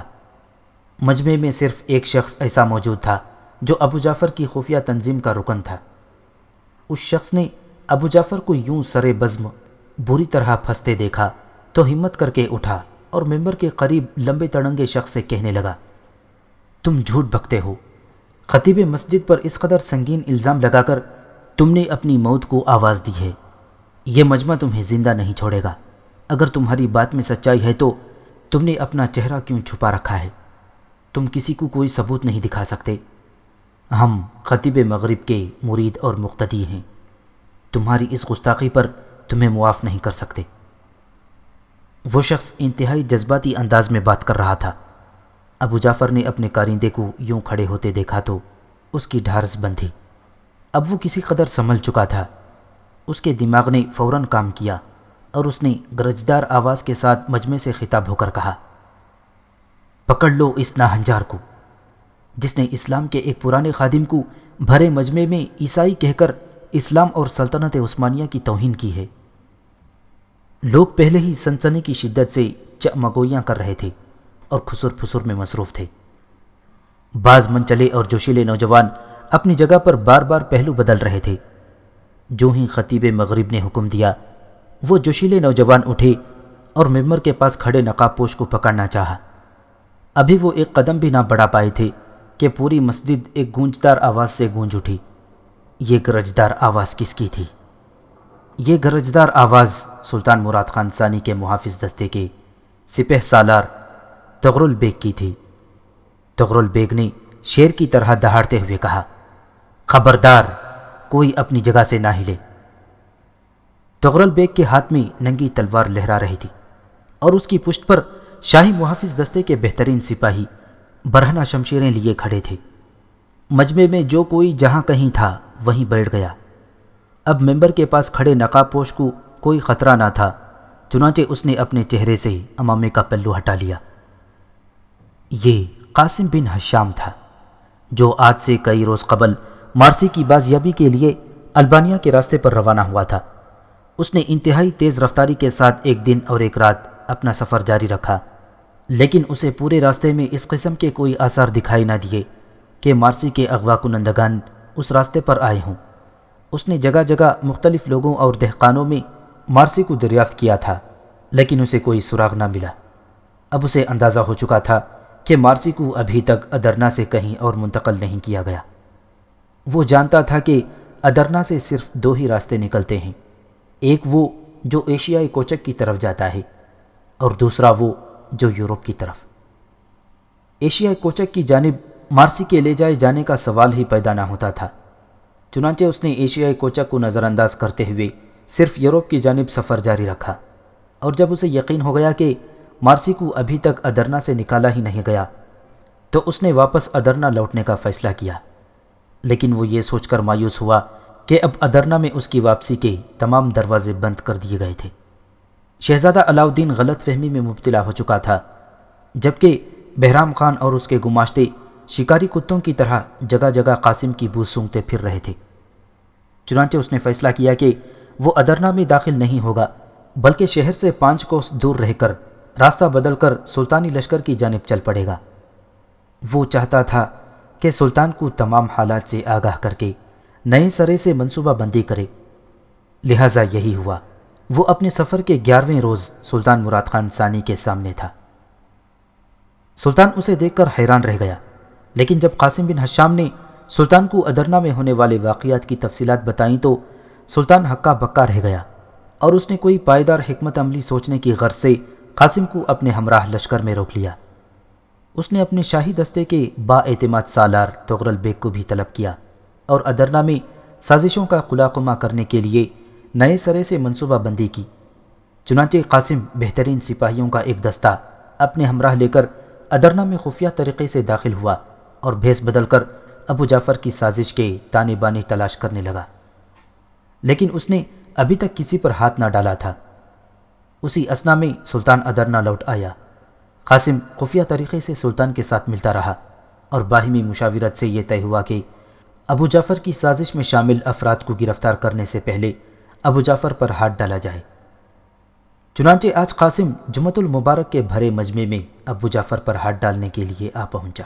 مجمع میں صرف ایک شخص ایسا موجود تھا جو ابو جعفر کی خفیہ تنظیم کا رکن تھا۔ اس شخص نے ابو جعفر کو یوں سرے بزم بری طرح پھنستے دیکھا تو ہمت کر کے اٹھا اور ممبر کے قریب لمبے تڑنگے شخص سے کہنے لگا، تم جھوٹ بکتے ہو۔ خطیب مسجد پر اس قدر سنگین الزام لگا کر تم نے اپنی موت کو آواز دی ہے۔ یہ مجمع تمہیں زندہ نہیں چھوڑے گا۔ اگر تمہاری بات میں سچائی ہے تو تم نے اپنا چہرہ کیوں چھپا رکھا ہے؟ تم کسی کو کوئی ثبوت نہیں دکھا سکتے۔ ہم خطیب مغرب کے مرید اور مقتدی ہیں۔ تمہاری اس گستاخی پر تمہیں معاف نہیں کر سکتے۔ وہ شخص انتہائی جذباتی انداز میں بات کر رہا تھا۔ ابو جعفر نے اپنے کارندے کو یوں کھڑے ہوتے دیکھا تو اس کی ڈھارس بندھی۔ اب وہ کسی قدر سنبھل چکا تھا۔ اس کے دماغ نے فوراً کام کیا اور اس نے گرجدار آواز کے ساتھ مجمع سے خطاب ہو کر کہا، پکڑ لو اس ناہنجار کو جس نے اسلام کے ایک پرانے خادم کو بھرے مجمع میں عیسائی کہہ کر اسلام اور سلطنت عثمانیہ کی توہین کی ہے۔ لوگ پہلے ہی سنسنی کی شدت سے چمگویاں کر رہے تھے اور کھسر پھسر میں مصروف تھے۔ بعض منچلے اور جوشیلے نوجوان اپنی جگہ پر بار بار پہلو بدل رہے تھے۔ جو ہی خطیب مغرب نے حکم دیا، وہ جوشیلے نوجوان اٹھے اور ممبر کے پاس کھڑے نقاب پوش کو پکڑنا چاہا۔ ابھی وہ ایک قدم بھی نہ بڑھا پائے تھے کہ پوری مسجد ایک گونجدار آواز سے گونج اٹھی۔ یہ گرجدار آواز کس کی تھی؟ یہ گرجدار آواز سلطان مراد خان ثانی کے محافظ دستے کے سپہ سالار تغرل بیگ کی تھی۔ تغرل بیگ نے شیر کی طرح دہاڑتے ہوئے کہا، خبردار، کوئی اپنی جگہ سے نہ ہلے۔ تغرل بیگ کے ہاتھ میں ننگی تلوار لہرا رہی تھی اور اس کی پشت پر شاہی محافظ دستے کے بہترین سپاہی برہنہ شمشیریں لیے کھڑے تھے۔ مجمع میں جو کوئی جہاں کہیں تھا وہیں بیٹھ گیا۔ اب ممبر کے پاس کھڑے نقاب پوش کو کوئی خطرہ نہ تھا، چنانچہ اس نے اپنے چہرے سے امامے کا پلو ہٹا لیا۔ یہ قاسم بن حشام تھا، جو آج سے کئی روز قبل مارسی کی بازیابی کے لیے البانیہ کے راستے پر روانہ ہوا تھا۔ اس نے انتہائی تیز رفتاری کے ساتھ ایک دن اور ایک رات اپنا سفر جاری رکھا، لیکن اسے پورے راستے میں اس قسم کے کوئی آثار دکھائی نہ دیے کہ مارسی کے اغوا کنندگان اس راستے پر آئے ہوں۔ اس نے جگہ جگہ مختلف لوگوں اور دہقانوں میں مارسی کو دریافت کیا تھا، لیکن اسے کوئی سراغ نہ ملا۔ اب اسے اندازہ ہو چکا تھا کہ مارسی کو ابھی تک ادرنا سے کہیں اور منتقل نہیں کیا گیا۔ وہ جانتا تھا کہ ادرنا سے صرف دو ہی راستے نکلتے ہیں، ایک وہ جو ایشیائی کوچک کی طرف جاتا ہے اور دوسرا وہ جو یورپ کی طرف۔ ایشیائی کوچک کی جانب مارسی کے لے جائے جانے کا سوال ہی پیدا نہ ہوتا تھا، چنانچہ اس نے ایشیائی کوچک کو نظر انداز کرتے ہوئے صرف یورپ کی جانب سفر جاری رکھا، اور جب اسے یقین ہو گیا کہ مارسی کو ابھی تک ادرنا سے نکالا ہی نہیں گیا تو اس نے واپس ادرنا لوٹنے کا فیصلہ کیا، لیکن وہ یہ سوچ کر مایوس ہوا کہ اب ادرنا میں اس کی واپسی کے تمام دروازے بند کر دیے گئے تھے۔ شہزادہ علاؤالدین غلط فہمی میں مبتلا ہو چکا تھا، جبکہ بہرام خان اور اس کے گماشتے شکاری کتوں کی طرح جگہ جگہ قاسم کی بو سونگتے پھر رہے تھے۔ چنانچہ اس نے فیصلہ کیا کہ وہ ادرنا میں داخل نہیں ہوگا، بلکہ شہر سے 5 کوس دور رہ کر راستہ بدل کر سلطانی لشکر کی جانب چل پڑے گا۔ وہ چاہتا تھا کہ سلطان کو تمام حالات سے آگاہ کر کے نئے سرے سے منصوبہ بندی کرے، لہٰذا یہی ہوا۔ وہ اپنے سفر کے 11ویں روز سلطان مراد خان ثانی کے سامنے تھا۔ سلطان اسے دیکھ کر حیران رہ گیا، لیکن جب قاسم بن حشام نے سلطان کو ادرنا میں ہونے والے واقعات کی تفصیلات بتائیں تو سلطان ہکا بکا رہ گیا، اور اس نے کوئی پائیدار حکمت عملی سوچنے کی غرض سے قاسم کو اپنے ہمراہ لشکر میں روک لیا۔ اس نے اپنے شاہی دستے کے با اعتماد سالار تغرل بیگ کو بھی طلب کیا اور ادرنا میں سازشوں کا قلاقمہ کرنے کے لیے نئے سرے سے منصوبہ بندی کی۔ چنانچہ قاسم بہترین سپاہیوں کا ایک دستہ اپنے ہمراہ لے کر ادرنا میں خفیہ طریقے سے داخل ہوا اور بھیس بدل کر ابو جعفر کی سازش کے تانے بانے تلاش کرنے لگا، لیکن اس نے ابھی تک کسی پر ہاتھ نہ ڈالا تھا۔ اسی اثنا میں سلطان ادرنا لوٹ آیا۔ قاسم خفیہ طریقے سے سلطان کے ساتھ ملتا رہا اور باہمی مشاورت سے یہ طے ہوا کہ ابو جعفر کی سازش میں شامل افراد کو گرفتار کرنے سے پہلے ابو جعفر پر ہاتھ ڈالا جائے۔ چنانچہ آج قاسم جمعۃ المبارک کے بھرے مجمع میں ابو جعفر پر ہاتھ ڈالنے کے لیے آ پہنچا۔